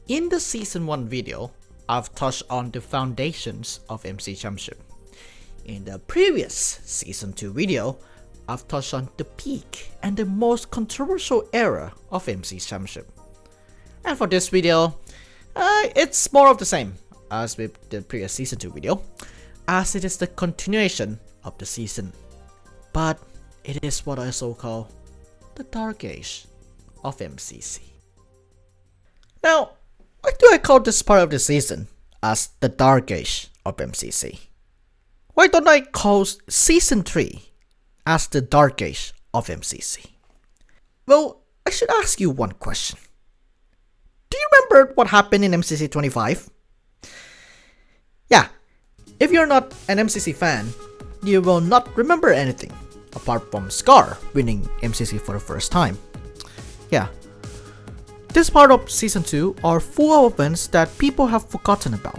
In the Season 1 video, I've touched on the foundations of MC Championship. In the previous Season 2 video, I've touched on the peak and the most controversial era of MC Championship. And for this video, it's more of the same as with the previous Season 2 video, as it is the continuation of the season. But it is what I so call the dark age of MCC. Now, why do I call this part of the season as the dark age of MCC? Why don't I call Season 3 as the dark age of MCC? Well, I should ask you one question. Do you remember what happened in MCC 25? Yeah, if you're not an MCC fan, you will not remember anything apart from Scar winning MCC for the first time. Yeah, this part of Season 2 are full of events that people have forgotten about,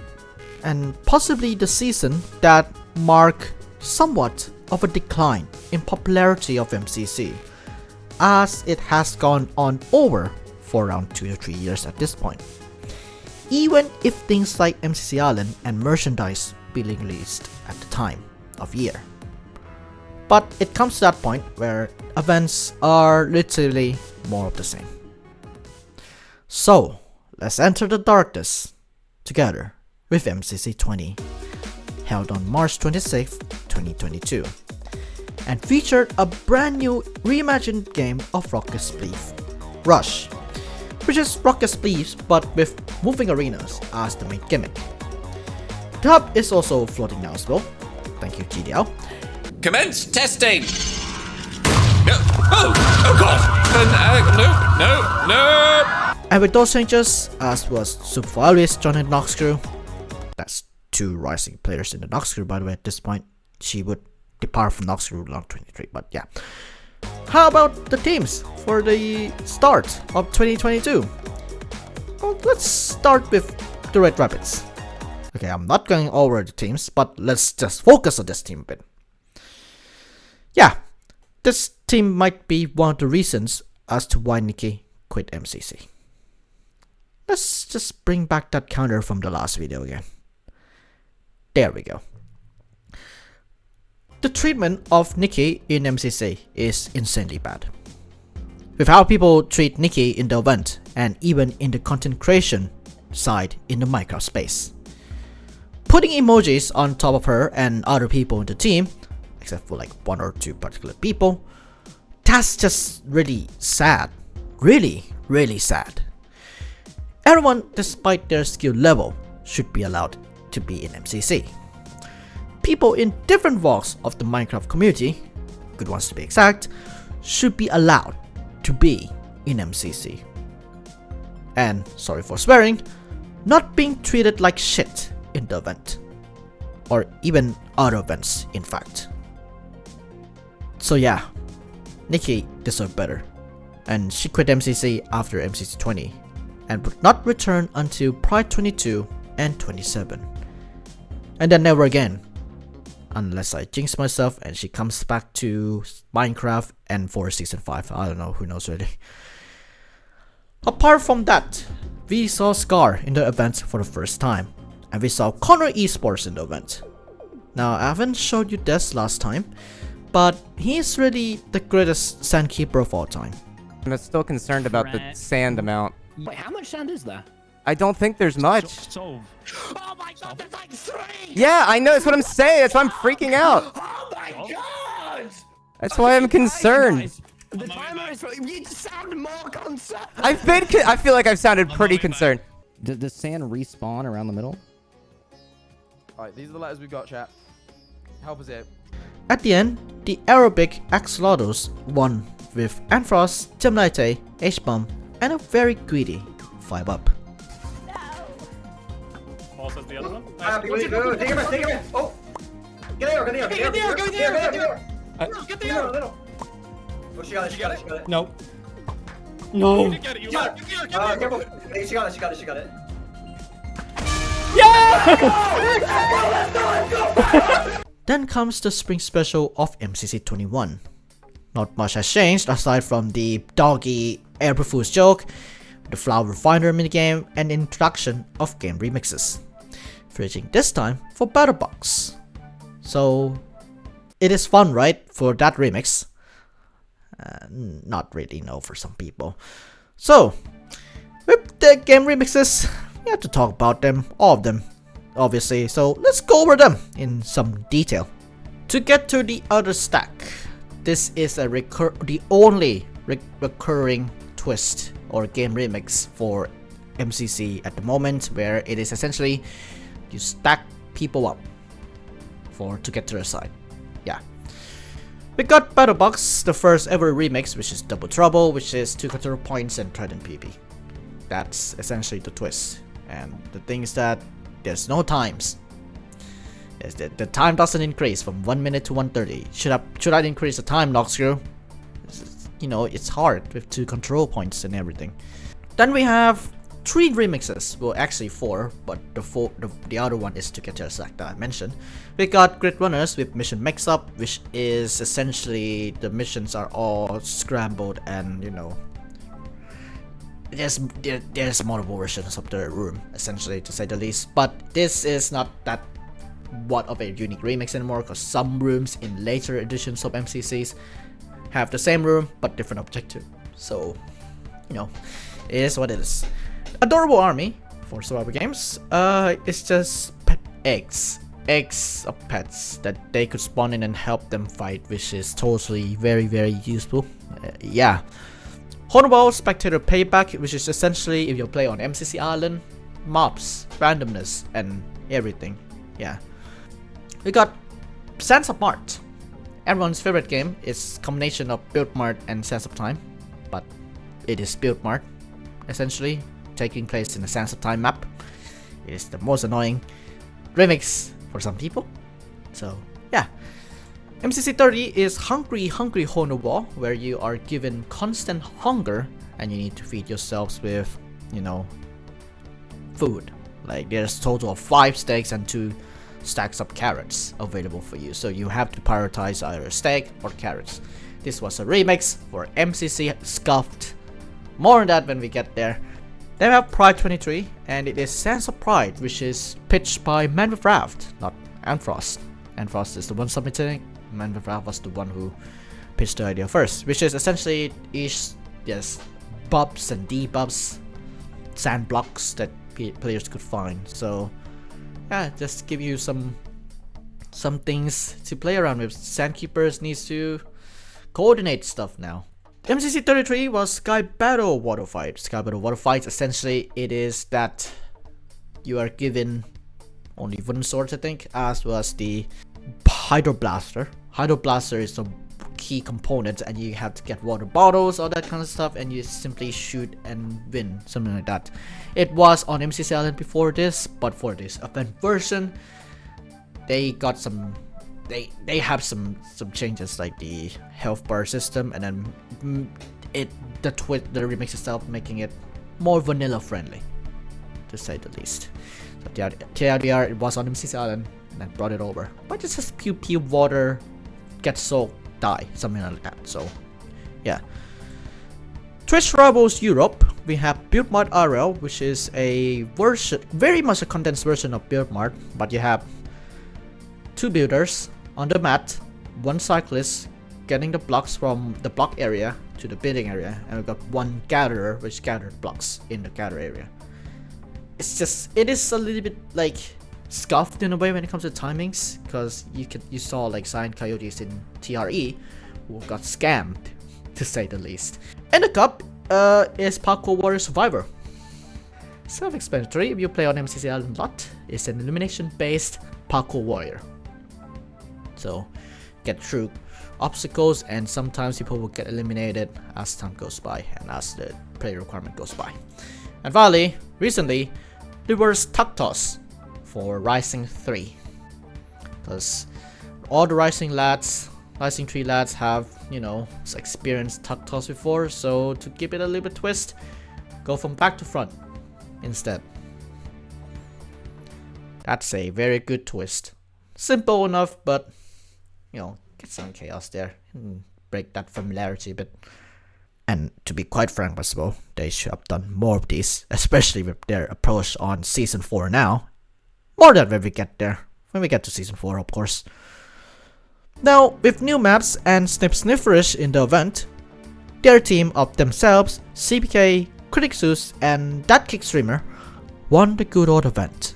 and possibly the season that mark somewhat of a decline in popularity of MCC, as it has gone on over for around 2 to 3 years at this point. Even if things like MCC Island and merchandise being released at the time of year. But it comes to that point where events are literally more of the same. So, let's enter the darkness together with MCC 20, held on March 26, 2022, and featured a brand new reimagined game of Rocket Spleef, Rush, which is Rocket Spleef but with moving arenas as the main gimmick. The hub is also floating now as well, thank you GDL. Commence testing! No! Oh god! No! And with those changes, as was Super always joining Noxcrew, that's 2 rising players in the Noxcrew by the way at this point, she would depart from Noxcrew around 23, but yeah. How about the teams for the start of 2022? Well, let's start with the Red Rabbits. Okay, I'm not going over the teams, but let's just focus on this team a bit. Yeah, this team might be one of the reasons as to why Nikki quit MCC. Let's just bring back that counter from the last video again. There we go. The treatment of Nikki in MCC is insanely bad. With how people treat Nikki in the event and even in the content creation side in the Minecraft space. Putting emojis on top of her and other people in the team, except for like 1 or 2 particular people, that's just really sad. Really sad. Everyone, despite their skill level, should be allowed to be in MCC. People in different walks of the Minecraft community, good ones to be exact, should be allowed to be in MCC. And, sorry for swearing, not being treated like shit in the event. Or even other events, in fact. So yeah, Nikki deserved better. And she quit MCC after MCC 20 and would not return until Pride 22 and 27. And then never again. Unless I jinx myself and she comes back to Minecraft and for Season 5. I don't know, who knows really. Apart from that, we saw Scar in the event for the first time. And we saw Connor Esports in the event. Now, I haven't showed you this last time, but he's really the greatest sandkeeper of all time. I'm still concerned about the sand amount. Wait, how much sand is there? I don't think there's much. Oh my god, there's like 3! Yeah, I know, that's what I'm saying. That's why I'm freaking out. Oh my god! That's why I'm concerned. The timer is... You sound more concerned! I feel like I've sounded pretty concerned. Does sand respawn around the middle? Alright, these are the letters we've got, chat. Help us out. At the end, the Arabic Axolotls won with Anfrost, Gemnite, H-Bomb, and a very greedy 5-up. Says the other one. Go, take him in. Oh! Get there. Oh, she got it. No. No. Careful. Hey, she got it. Then comes the spring special of MCC 21. Not much has changed aside from the doggy April Fool's joke, the Flower Finder minigame, and introduction of game remixes, finishing this time for Battle Box. So it is fun, right, for that remix? Not really, no, for some people. So with the game remixes, we have to talk about them, all of them, obviously. So let's go over them in some detail. To get to the other stack, this is the only recurring twist or game remix for MCC at the moment, where it is essentially you stack people up to get to their side. Yeah. We got Battle Box, the first ever remix, which is Double Trouble, which is 2 control points and Trident PB. That's essentially the twist. And the thing is that there's no times. The time doesn't increase from 1 minute to 1:30. Should I increase the time, Noxcrew? You know, it's hard with 2 control points and everything. Then we have 3 remixes, well actually 4, but the other one is to get your sack that I mentioned. We got Grid Runners with Mission Mix Up, which is essentially the missions are all scrambled, and you know, there's multiple versions of the room, essentially, to say the least. But this is not that what of a unique remix anymore, because some rooms in later editions of MCCs have the same room but different objective. So you know, it is what it is. Adorable Army for survival games. It's just eggs of pets that they could spawn in and help them fight, which is totally very useful. Yeah. Honorable Spectator Payback, which is essentially if you play on MCC Island, mobs, randomness, and everything. Yeah. We got Sands of Mart. Everyone's favorite game. It's a combination of Build Mart and Sands of Time, but it is Build Mart, essentially, taking place in the Sands of Time map. It is the most annoying remix for some people. So yeah. MCC 30 is Hungry Honorable, where you are given constant hunger and you need to feed yourselves with, you know, food. Like there's a total of 5 steaks and 2 stacks of carrots available for you, so you have to prioritize either steak or carrots. This was a remix for MCC Scuffed. More on that when we get there. Then we have Pride 23, and it is Sands of Pride, which is pitched by ManWithRaft, not Antfrost. Antfrost is the one submitting. ManWithRaft was the one who pitched the idea first, which is essentially buffs and debuffs, sand blocks that players could find. So yeah, just give you some things to play around with. Sandkeepers needs to coordinate stuff now. MCC 33 was Sky Battle Water Fight. Sky Battle Water Fight, essentially it is that you are given only wooden swords, I think, as well as the Hydro Blaster. Hydro Blaster is a key component, and you have to get water bottles, all that kind of stuff, and you simply shoot and win, something like that. It was on MCC Island before this, but for this event version, they got some. They have some changes, like the health bar system, and then the remix itself, making it more vanilla friendly, to say the least. So TLDR, it was on MCC Island, and then brought it over. But it's just pew water, get soaked, die, something like that. So yeah. Twitch Rivals Europe, we have Build Mart RL, which is a version, very much a condensed version of Build Mart, but you have 2 builders on the mat, 1 cyclist getting the blocks from the block area to the building area, and we've got 1 gatherer which gathered blocks in the gather area. It is a little bit like scuffed in a way when it comes to timings, because you saw like Cyan Coyotes in TRE who got scammed, to say the least. And the cup is Parkour Warrior Survivor. Self-explanatory, if you play on MCC Island a lot, it's an elimination based Parkour Warrior. So get through obstacles, and sometimes people will get eliminated as time goes by and as the play requirement goes by. And finally, recently, there was Tuck Toss for Rising 3, because all the Rising 3 lads have, you know, experienced Tuck Toss before, so to give it a little bit twist, go from back to front instead. That's a very good twist. Simple enough, but you know, get some chaos there and break that familiarity a bit. And to be quite frank as well, they should have done more of these, especially with their approach on Season 4 now. More than when we get there. When we get to Season 4, of course. Now, with new maps and Snifferish in the event, their team of themselves, CPK, Criticsus, and That Kick Streamer won the good old event.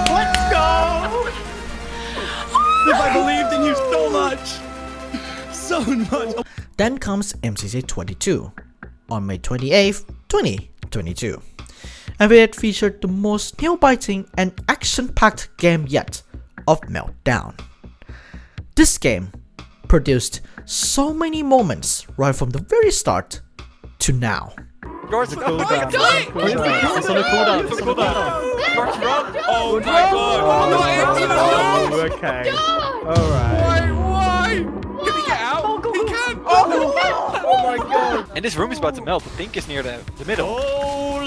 Let's go! I believed in you so much! So much! Then comes MCC 22 on May 28th, 2022. And it featured the most nail-biting and action-packed game yet of Meltdown. This game produced so many moments right from the very start to now. George, oh my God! It's on a cooldown. It's on a cooldown. George, run! Oh my God! Oh, okay. Alright. Why? Can he get out? He can! Oh my God. And this room is about to melt. The pink is near the middle. Oh,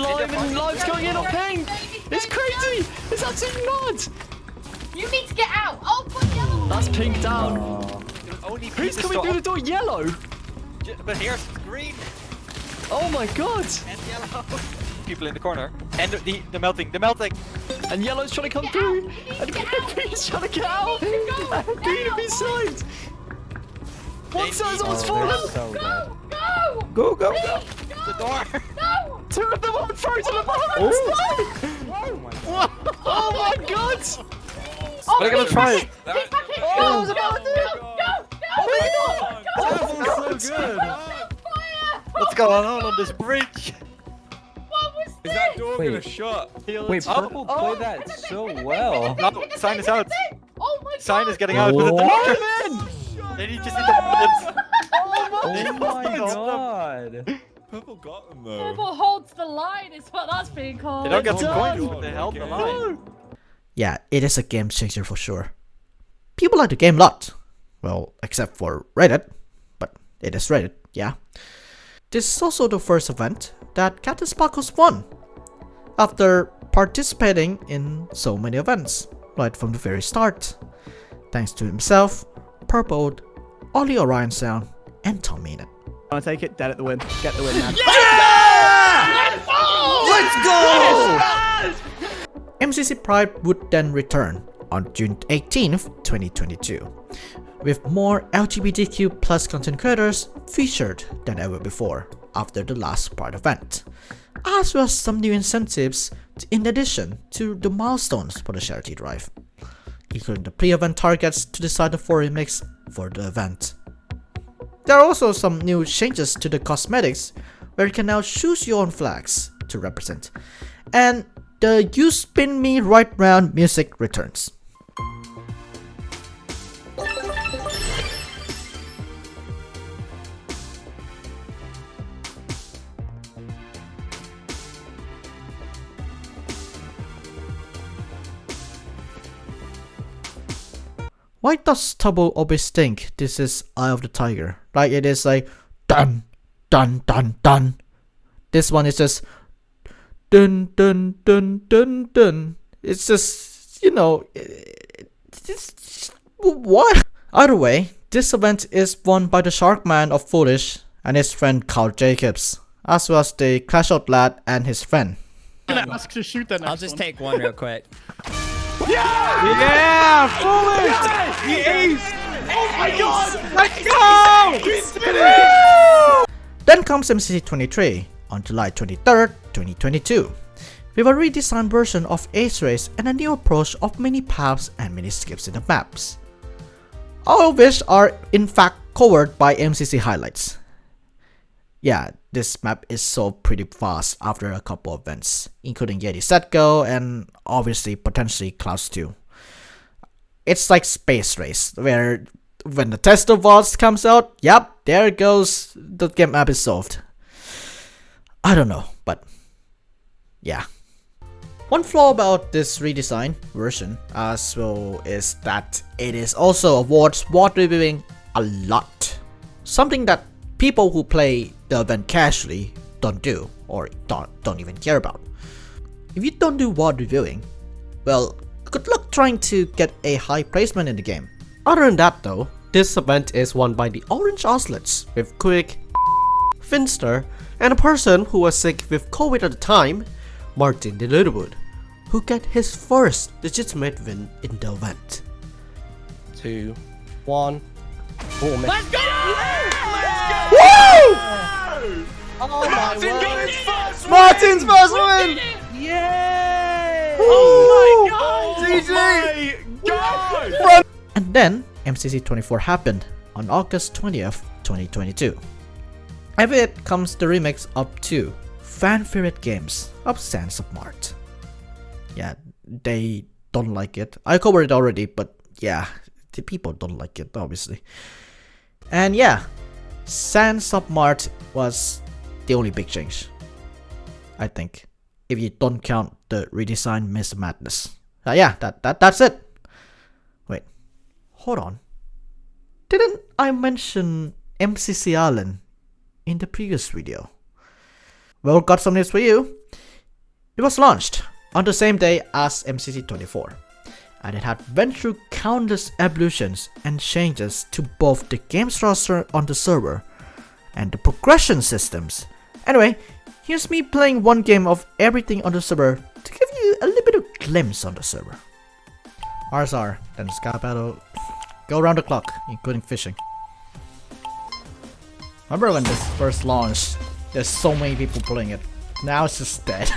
lime's going in on pink. It's crazy. It's absolutely mad. You need to get out! Oh, put yellow! That's pink down. Only Who's coming through the door? Yellow. But here's green Oh my God. and yellow. People in the corner. And the melting. And yellow's trying to come through. And green's trying to get out. And green is inside. One side's almost fallen. Go! Go. The door. No! Two of them are frozen at Oh my God. Oh, They're gonna try it. He's back in! Oh, Go! That was so good. Fire! What's going on this bridge? What was Is this? that door gonna shut? Wait, Purple played that so well. No, sign is out. Oh my God! Sign is getting out with the door. They need to see the Oh my God. Purple got them though. Purple holds the line is what that's being called. They don't get some done. coins, but they held the line. Yeah, it is a game changer for sure. People like the game a lot. Well, except for Reddit, but it is Reddit, yeah. This is also the first event that Captain Sparkles won, after participating in so many events, right from the very start, thanks to himself, Purple, Ollie Orion Sound, and Tom Enid. I'll take it. Dead at the win. Get the win, man. Let's go! MCC Pride would then return on June 18th, 2022, with more LGBTQ plus content creators featured than ever before after the last Pride event, as well as some new incentives in addition to the milestones for the charity drive, including the pre-event targets to decide the foreign mix for the event. There are also some new changes to the cosmetics, where you can now choose your own flags to represent, and the You Spin Me Right Round music returns. Why does Tubble always think this is Eye of the Tiger? Like it is like dun dun dun dun. This one is just dun dun dun dun dun. It's just, you know, it's what? Either way, this event is won by the Shark Man of Foolish and his friend Carl Jacobs, as well as the Clash Out Lad and his friend. I'm gonna ask to shoot that next I'll just take one real quick. Yeah! Foolish! The ace! Oh my God! Let's go! We did it! Then comes MCC 23 on July 23rd, 2022, with a redesigned version of Ace Race and a new approach of mini paths and mini skips in the maps, all of which are in fact covered by MCC highlights. Yeah, this map is so pretty fast after a couple of events, including Yeti Set Go and obviously potentially Clouds 2. It's like Space Race, where when the tester vault comes out, yep, there it goes, the game map is solved. I don't know, but yeah. One flaw about this redesign version as well is that it is also avoids WOD reviewing a lot. Something that people who play the event casually don't do or don't even care about. If you don't do WOD reviewing, well, good luck trying to get a high placement in the game. Other than that though, this event is won by the Orange Ocelots with Quick, Finster, and a person who was sick with COVID at the time, Martin the Littlewood, who got his first legitimate win in the event. 2, 1, boom. Let's go! Oh my word! Martin's first win! Yay! Oh my god! And then MCC 24 happened on August 20th, 2022. And with it comes the remix of 2 fan favorite games of Sands of Mart. Yeah, they don't like it. I covered it already, but yeah, the people don't like it, obviously. And yeah, Sands of Mart was the only big change, I think, if you don't count the redesigned Miss Madness. Yeah, that's it. Wait, hold on. Didn't I mention MCC Island in the previous video? Well, got some news for you. It was launched on the same day as MCC 24, and it had went through countless evolutions and changes to both the games roster on the server and the progression systems. Anyway, here's me playing one game of everything on the server to give you a little bit of glimpse on the server. RSR, then Sky Battle, go around the clock, including fishing. Remember when this first launched, there's so many people playing it. Now it's just dead.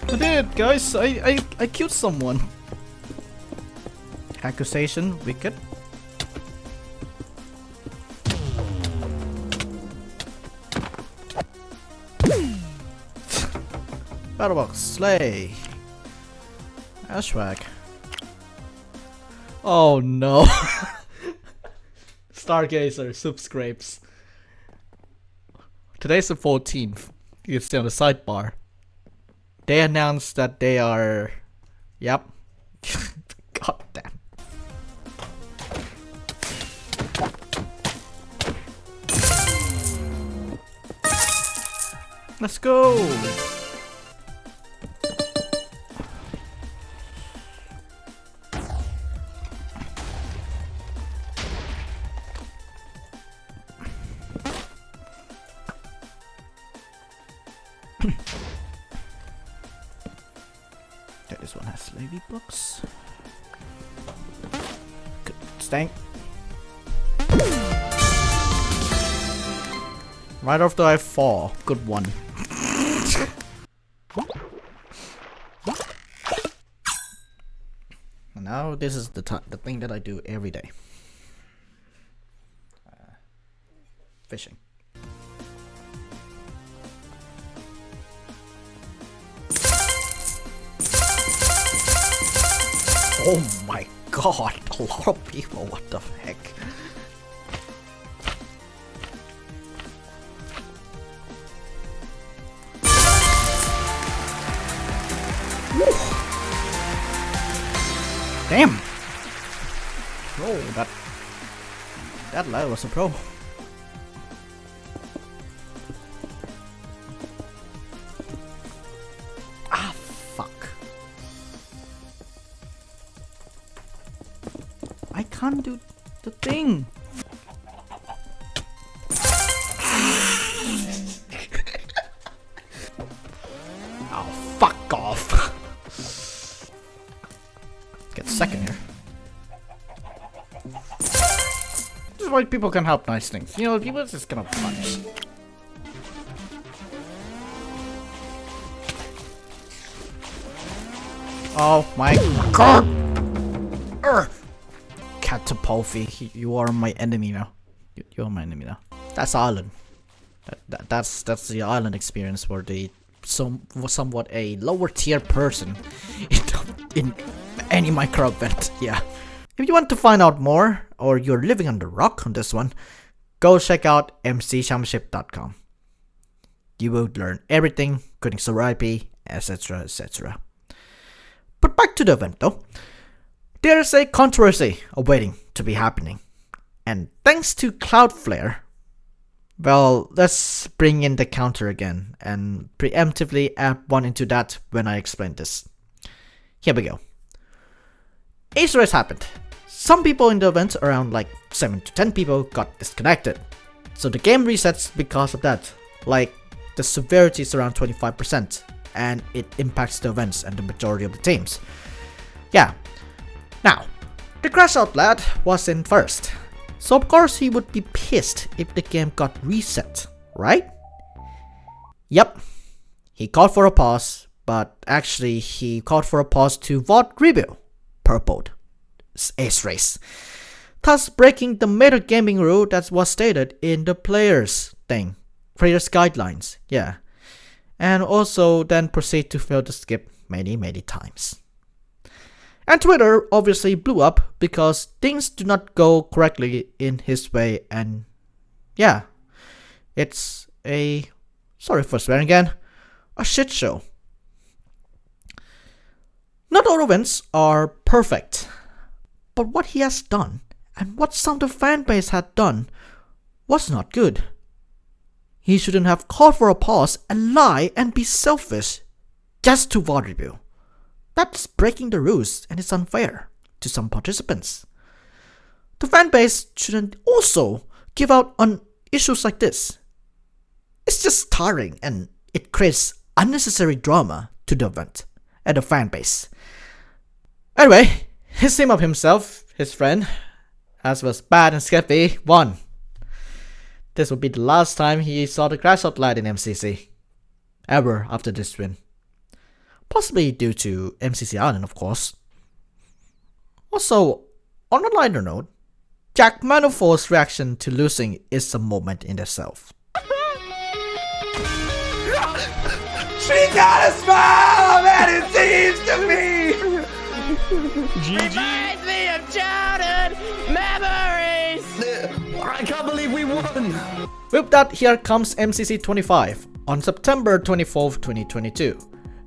I did, guys. I killed someone. Accusation, wicked. Battlebox, slay. Ashwag. Oh no. Stargazer, soup scrapes. Today's the 14th. You can see on the sidebar. They announced that they are... Yep. God damn. Let's go! Okay, this one has slavey blocks. Good. Stank. Right after I fall. Good one. And now this is the thing that I do every day. Fishing. Oh my god, a lot of people, what the heck? Woo. Damn! Bro, that lad was a pro. I can't do the thing. Oh, fuck off. Get second here. This is why people can help nice things. You know, people are just gonna punish. Oh my god! Catapulthy, you are my enemy now. You're my enemy now. That's island. That's the island experience where they somewhat a lower tier person in any Minecraft event. Yeah. If you want to find out more, or you're living under a rock on this one, go check out mcchampionship.com. You will learn everything, including server IP, etc, etc. But back to the event though. There is a controversy awaiting to be happening. And thanks to Cloudflare, well, let's bring in the counter again and preemptively add one into that when I explain this. Here we go. Ace race happened. Some people in the event, around like 7 to 10 people, got disconnected. So the game resets because of that. Like, the severity is around 25%, and it impacts the events and the majority of the teams. Yeah. Now, the crash out lad was in first. So of course he would be pissed if the game got reset, right? Yep. He called for a pause, but actually he called for a pause to vote review. Purpled. Ace race. Thus breaking the meta gaming rule that was stated in the players guidelines, yeah. And also then proceed to fail to skip many times. And Twitter obviously blew up because things do not go correctly in his way, and yeah, it's a, sorry for swearing again, a shit show. Not all events are perfect, but what he has done and what some of the fanbase had done was not good. He shouldn't have called for a pause and lie and be selfish just to VOD review. That's breaking the rules and it's unfair to some participants. The fanbase shouldn't also give out on issues like this. It's just tiring and it creates unnecessary drama to the event and the fanbase. Anyway, his team of himself, his friend, as was bad and Skeppy, won. This will be the last time he saw the crash out lad in MCC. Ever after this win. Possibly due to MCC Island, of course. Also, on a lighter note, Jack Manifold's reaction to losing is a moment in itself. She got a smile, and it seems to me. Reminds me of childhood memories. I can't believe we won. With that, here comes MCC 25 on September 24th, 2022.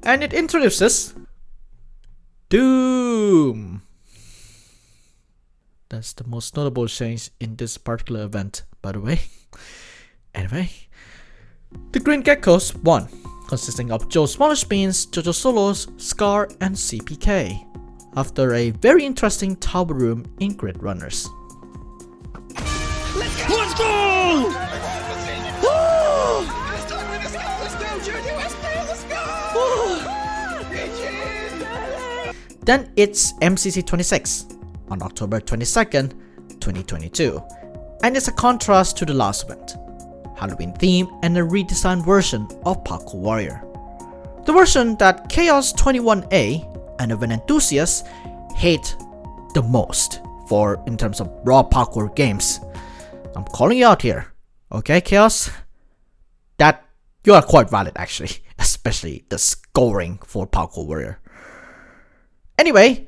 And it introduces Doom. That's the most notable change in this particular event, by the way. Anyway, the Green Geckos won, consisting of Joe Smallish Beans, Jojo Solos, Scar, and CPK, after a very interesting tower room in Grid Runners. Let's go! Then it's MCC 26 on October 22nd, 2022, and it's a contrast to the last event, Halloween theme and a redesigned version of Parkour Warrior. The version that Chaos 21A and event enthusiasts hate the most for in terms of raw parkour games. I'm calling you out here, okay Chaos? That you are quite valid actually, especially the scoring for Parkour Warrior. Anyway,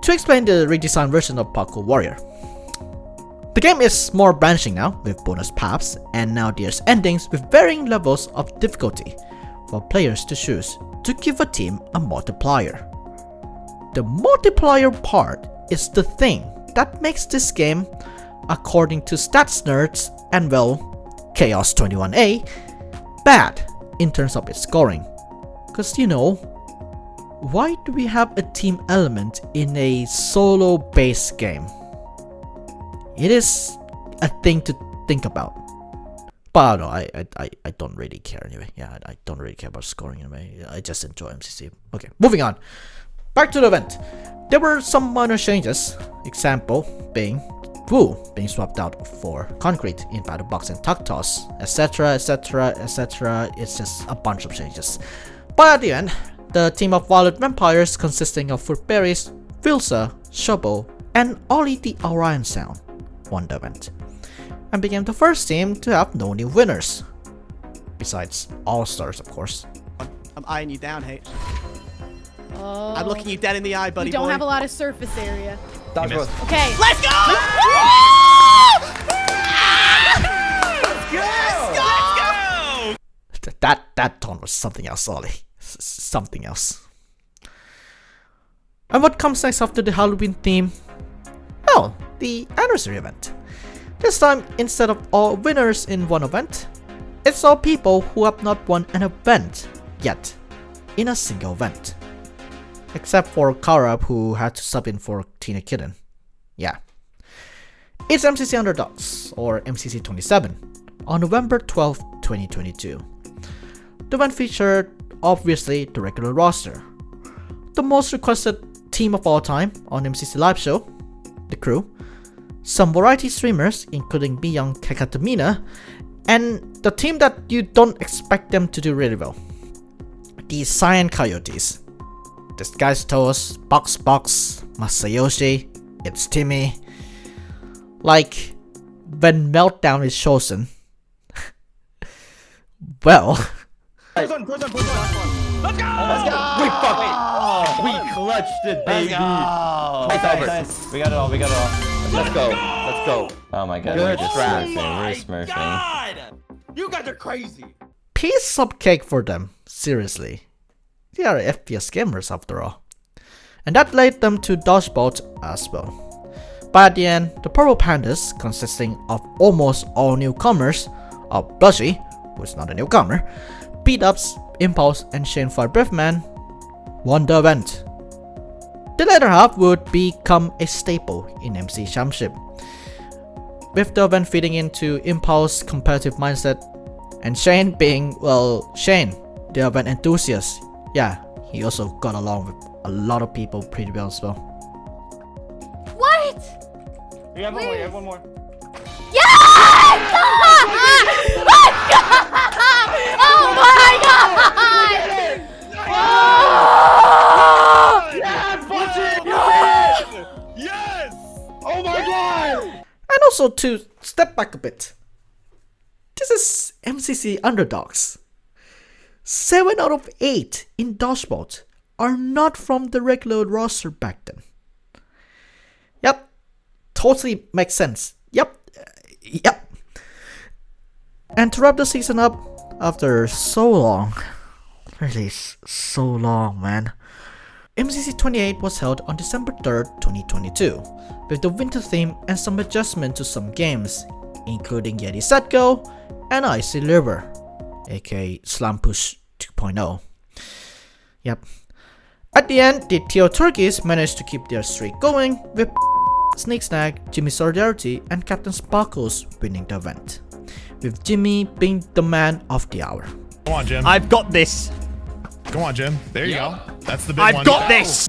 to explain the redesigned version of Parkour Warrior. The game is more branching now, with bonus paths, and now there's endings with varying levels of difficulty for players to choose to give a team a multiplier. The multiplier part is the thing that makes this game, according to stats nerds and well, Chaos 21A, bad in terms of its scoring. Cause you know, why do we have a team element in a solo based game? It is a thing to think about. But no, I don't really care anyway. Yeah, I don't really care about scoring anyway. I just enjoy MCC. Okay, moving on. Back to the event. There were some minor changes. Example being Woo being swapped out for Concrete in Battle Box and Tuck Toss, etc, etc, etc. It's just a bunch of changes. But at the end, the team of Violet Vampires consisting of Fruitberries, Vilsa, Shubble, and Ollie the Orion Sound won the event, and became the first team to have no new winners. Besides All-Stars, of course. I'm eyeing you down, H. Oh. I'm looking you dead in the eye, buddy You don't boy. have a lot of surface area. Dodge road. Okay. Let's go! That taunt was something else, Ollie. Something else. And what comes next after the Halloween theme? Well, the anniversary event. This time, instead of all winners in one event, it's all people who have not won an event yet in a single event. Except for Karab, who had to sub in for Tina Kitten. Yeah. It's MCC Underdogs, or MCC 27, on November 12, 2022. The event featured, obviously, the regular roster. The most requested team of all time on MCC Live Show, the crew, some variety streamers including Beyond Kakatamina, and the team that you don't expect them to do really well, the Cyan Coyotes. This guy's Toast, Box, Masayoshi, it's Timmy. Like, when Meltdown is chosen, well... Let's go! We clutched it, baby! Nice. We got it all. Let's go. Oh my god, Good we're just strat. smurfing. We're smurfing. You guys are crazy. Piece of cake for them, seriously. They are FPS gamers after all. And that led them to dodgeball as well. But at the end, the Purple Pandas, consisting of almost all newcomers, of Blushy, who is not a newcomer, Beat-Ups, Impulse, and Shane Firebriefman, won the event. The latter half would become a staple in MC Championship, with the event feeding into Impulse competitive mindset, and Shane being, well, Shane, the event enthusiast. Yeah, he also got along with a lot of people pretty well as well. What? We have one more. Yes! Oh my god! Yes! Oh my god! And also to step back a bit, this is MCC Underdogs. 7 out of 8 in dodgeball are not from the regular roster back then. Yep, totally makes sense. Yep. And to wrap the season up, after so long, really so long, man, MCC 28 was held on December 3rd, 2022, with the winter theme and some adjustment to some games, including Yeti Set Go and Icy Liver, aka Slam Push 2.0. Yep. At the end, the Teo Turkeys managed to keep their streak going, with Sneak Snag, Jimmy Solidarity, and Captain Sparkles winning the event, with Jimmy being the man of the hour. Come on, Jim. I've got this. Come on, Jim. There you go. That's the big one. I've got this.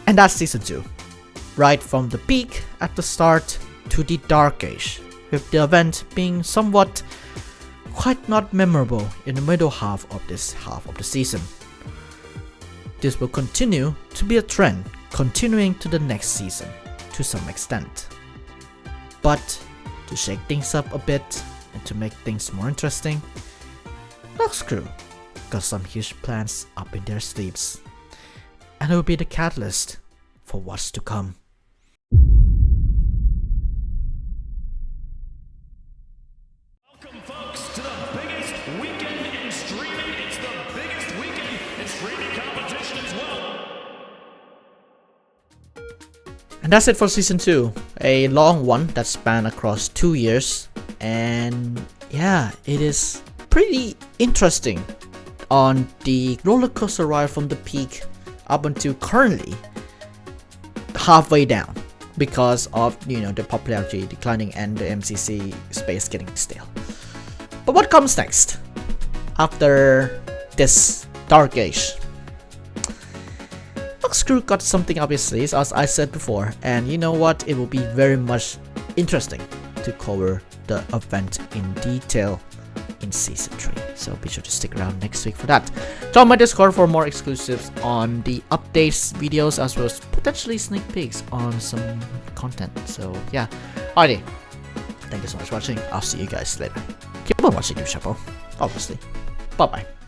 And that's season 2. Right from the peak at the start to the dark age, with the event being somewhat quite not memorable in the middle half of this half of the season. This will continue to be a trend continuing to the next season to some extent. But to shake things up a bit and to make things more interesting, Noxcrew got some huge plans up in their sleeves, and it will be the catalyst for what's to come. Welcome, folks, to the biggest weekend in streaming. It's the biggest weekend in streaming competition as well. And that's it for season 2, a long one that spanned across 2 years, and yeah, it is pretty interesting on the roller coaster ride from the peak up until currently halfway down because of, the popularity declining and the MCC space getting stale. But what comes next after this dark age? Noxcrew got something up his sleeves, as I said before, and you know what, it will be very much interesting to cover the event in detail in Season 3. So be sure to stick around next week for that. Join my Discord for more exclusives on the updates, videos, as well as potentially sneak peeks on some content. So yeah, alrighty. Thank you so much for watching. I'll see you guys later. Keep on watching Duechayapol, obviously. Bye bye.